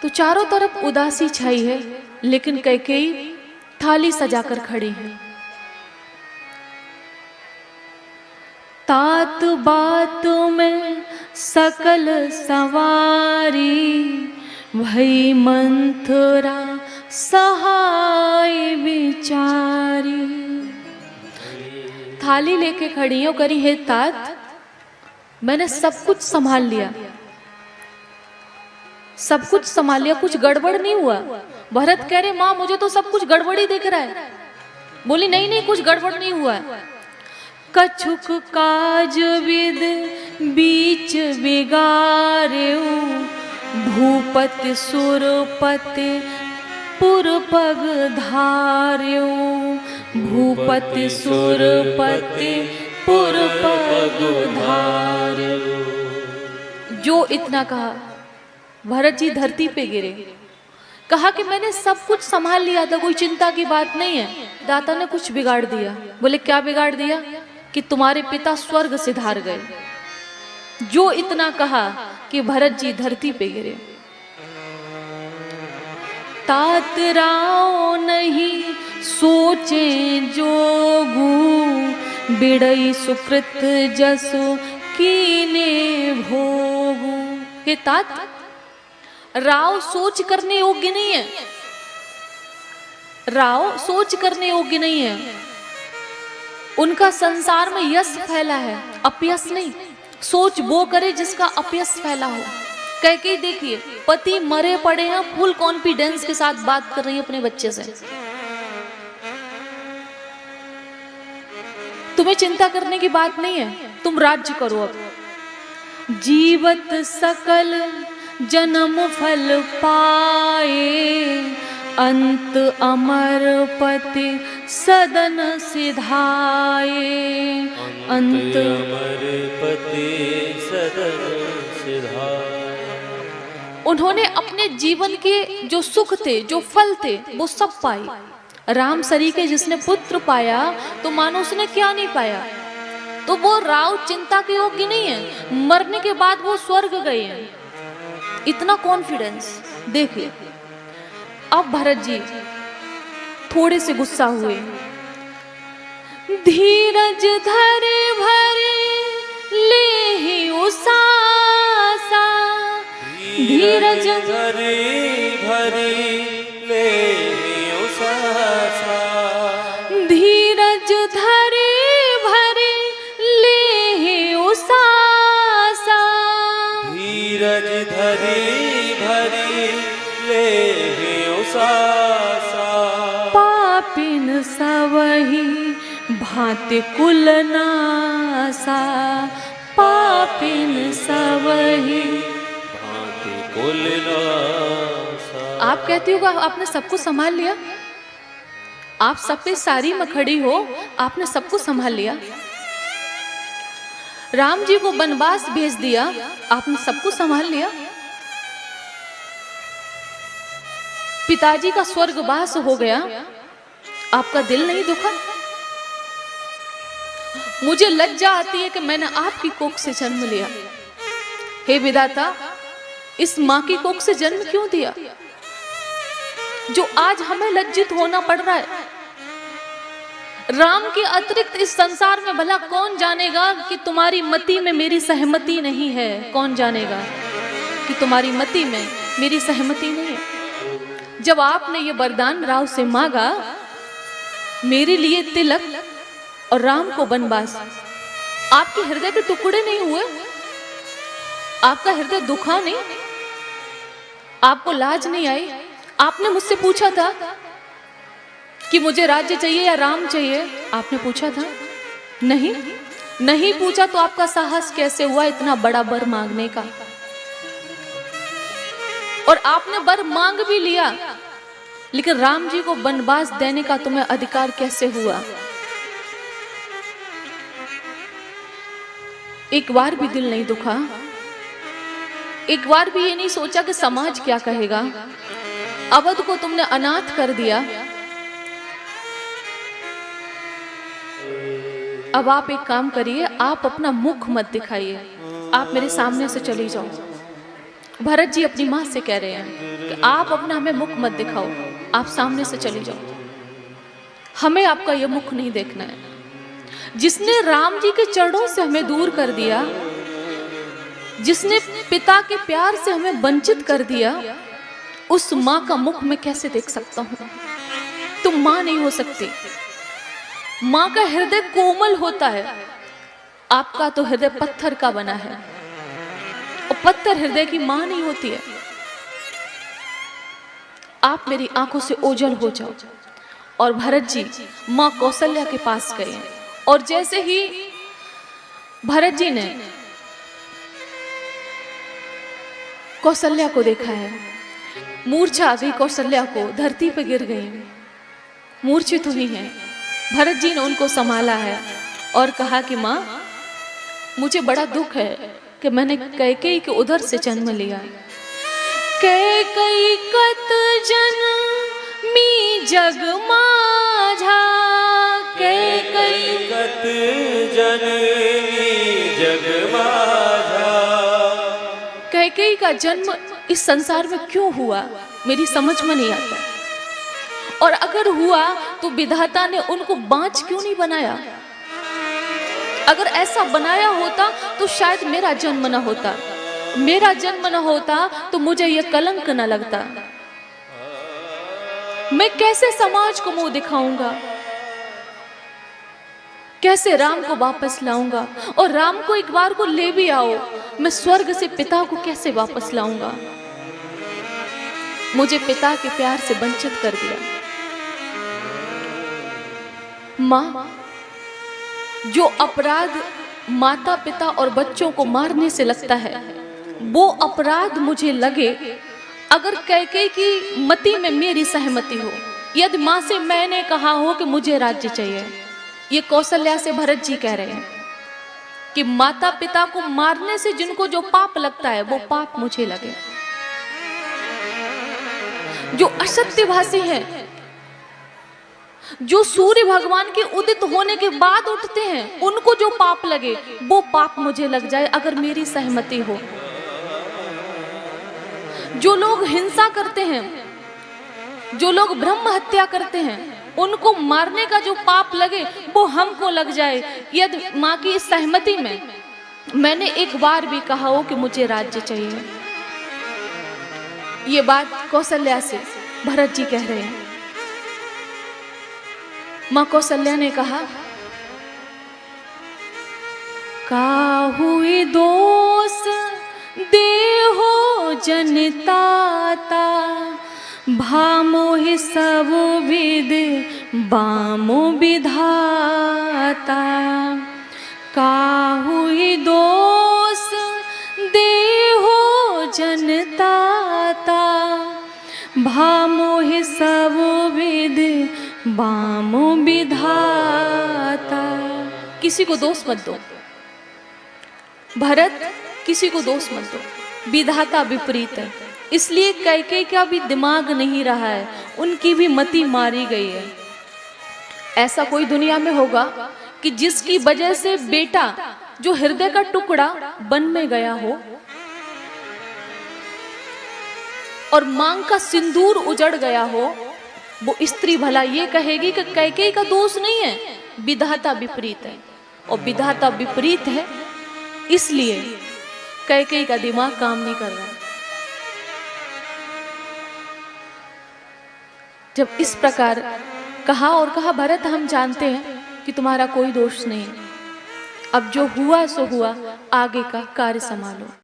तो चारों तरफ उदासी छाई है, लेकिन कैकेयी थाली सजाकर खड़ी है। तात बात में सकल सवारी, भई मंथरा सहाय बिचारी। थाली लेके खड़ी हो, करी है तात, मैंने सब कुछ संभाल लिया, सब कुछ संभाल लिया, कुछ गड़बड़ नहीं हुआ। भरत कह रहे माँ मुझे तो सब कुछ गड़बड़ ही दिख रहा है। बोली नहीं नहीं, कुछ गड़बड़ नहीं हुआ। कछुक काज विद बीच बिगारेऊ, भूपति सुरपति पुरपग धारेऊ, भूपति सुरपति पुरपग धारेऊ। जो इतना कहा, भरत जी धरती पे गिरे। कहा कि मैंने सब कुछ संभाल लिया था, कोई चिंता की बात नहीं है। दाता ने कुछ बिगाड़ दिया। बोले क्या बिगाड़ दिया? कि तुम्हारे पिता स्वर्ग सिधार गए। जो इतना कहा कि भरत जी धरती पे गिरे। तात राव नहीं सोचे जोगू, बिड़ई सुकृत जसो कीने भोगू। हे तात, राव सोच करने योग्य नहीं है, राव सोच करने योग्य नहीं है। उनका संसार में यश फैला है, अपयश नहीं। सोच वो करे जिसका अपयश फैला हो। कैकेयी देखिए, पति मरे पड़े हैं, फुल कॉन्फिडेंस के साथ बात कर रही है अपने बच्चे से। तुम्हें चिंता करने की बात नहीं है, तुम राज्य करो। अब जीवत सकल जन्म फल पाए, अंत अमर पति सदन सिधाए, अंत अमर पति सदन सिधाए। उन्होंने अपने जीवन के जो सुख थे, जो फल थे, वो सब पाए। राम सरीखे जिसने पुत्र पाया, तो मानो उसने क्या नहीं पाया। तो वो राव चिंता के योग्य नहीं है, मरने के बाद वो स्वर्ग गए हैं। इतना कॉन्फिडेंस देखिए। अब भरत जी थोड़े से गुस्सा हुए। धीरज धरे भरे ले ही उसासा, धीरज धरे भरे ले ही उसासा, धीरज धरे भरे ले ही उसासा, धीरज धरे भरे ले ही उसासा। पापिन सबही भांति कुल नासा, पापिन सबही भांति कुल नासा। आप कहती हो आपने सब कुछ संभाल लिया, आप सब पे सारी मखड़ी हो, आपने सब कुछ संभाल लिया। राम जी को वनवास भेज दिया, आपने सब कुछ संभाल लिया। पिताजी का स्वर्गवास हो गया, आपका दिल नहीं दुखा? मुझे लज्जा आती है कि मैंने आपकी कोख से जन्म लिया। हे विधाता, इस माँ की कोख से जन्म क्यों दिया, जो आज हमें लज्जित होना पड़ रहा है। राम के अतिरिक्त इस संसार में भला कौन जानेगा कि तुम्हारी मति में मेरी सहमति नहीं है। कौन जानेगा कि तुम्हारी मति में मेरी सहमति नहीं है। जब आपने ये वरदान राव से मांगा, मेरे लिए तिलक और राम को वनवास, आपके हृदय के टुकड़े नहीं हुए? आपका हृदय दुखा नहीं? आपको लाज नहीं आई? आपने मुझसे पूछा था कि मुझे राज्य चाहिए या राम चाहिए? आपने पूछा था? नहीं, नहीं पूछा तो आपका साहस कैसे हुआ इतना बड़ा वर मांगने का? और आपने वर मांग भी लिया, लेकिन राम जी को वनवास देने का तुम्हें अधिकार कैसे हुआ? एक बार भी दिल नहीं दुखा? एक बार भी ये नहीं सोचा कि समाज क्या कहेगा? अवध को तुमने अनाथ कर दिया। अब आप एक काम करिए, आप अपना मुख मत दिखाइए, आप मेरे सामने से चली जाओ। भरत जी अपनी माँ से कह रहे हैं कि आप अपना हमें मुख मत दिखाओ, आप सामने से चली जाओ, हमें आपका यह मुख नहीं देखना है। जिसने राम जी के चरणों से हमें दूर कर दिया, जिसने पिता के प्यार से हमें वंचित कर दिया, उस माँ का मुख मैं कैसे देख सकता हूँ? तुम माँ नहीं हो सकती। माँ का हृदय कोमल होता है, आपका तो हृदय पत्थर का बना है, और पत्थर हृदय की माँ नहीं होती है। आप मेरी आंखों से ओझल हो जाओ। और भरत जी माँ कौशल्या के पास गए, और जैसे ही भरत जी ने कौशल्या को देखा है, मूर्छा आ गई कौशल्या को, धरती पर गिर गई, मूर्छित हुई हैं। भरत जी ने उनको संभाला है और कहा कि माँ, मुझे बड़ा दुख है कि मैंने कैकेयी के उदर से जन्म लिया। कैकेयी कत जन्मी जग माझा, कैकेयी कत जन्मी जग माझा। कैकेयी का जन्म इस संसार में क्यों हुआ, मेरी समझ में नहीं आता। और अगर हुआ तो विधाता ने उनको बाँझ क्यों नहीं बनाया? अगर ऐसा बनाया होता तो शायद मेरा जन्म न होता, मेरा जन्म न होता तो मुझे यह कलंक न लगता। मैं कैसे समाज को मुंह दिखाऊंगा, कैसे राम को वापस लाऊंगा? और राम को एक बार को ले भी आओ, मैं स्वर्ग से पिता को कैसे वापस लाऊंगा? मुझे पिता के प्यार से वंचित कर दिया। माँ, जो अपराध माता पिता और बच्चों को मारने से लगता है, वो अपराध मुझे लगे अगर कैकेयी की मति में मेरी सहमति हो। यदि माँ से मैंने कहा हो कि मुझे राज्य चाहिए, ये कौशल्या से भरत जी कह रहे हैं कि माता पिता को मारने से जिनको जो पाप लगता है वो पाप मुझे लगे। जो असत्यभाषी हैं, जो सूर्य भगवान के उदित होने के बाद उठते हैं, उनको जो पाप लगे वो पाप मुझे लग जाए अगर मेरी सहमति हो। जो लोग हिंसा करते हैं, जो लोग ब्रह्म हत्या करते हैं, उनको मारने का जो पाप लगे वो हमको लग जाए यदि माँ की इस सहमति में मैंने एक बार भी कहा हो कि मुझे राज्य चाहिए। ये बात कौशल्या से भरत जी कह रहे हैं। माँ कौशल्या ने कहा, काहुई दोष देहो जनताता, भामोहि सब विद बामो विधाता। काहुई दोष देहो जनताता, भामोहि सब विद बामो विधाता। किसी को दोष मत दो भरत, किसी को दोष मत दो, विधाता विपरीत है। इसलिए कैकेयी का भी दिमाग नहीं रहा है, उनकी भी मति मारी गई है। ऐसा कोई दुनिया में होगा कि जिसकी वजह से बेटा जो हृदय का टुकड़ा वन में गया हो और मांग का सिंदूर उजड़ गया हो, वो स्त्री भला ये कहेगी कि कैकेयी का दोष नहीं है, विधाता विपरीत है। और विधाता विपरीत है इसलिए कैकेयी का दिमाग काम नहीं कर रहा है। जब इस प्रकार कहा और कहा, भरत हम जानते हैं कि तुम्हारा कोई दोष नहीं, अब जो हुआ सो हुआ, आगे का कार्य संभालो।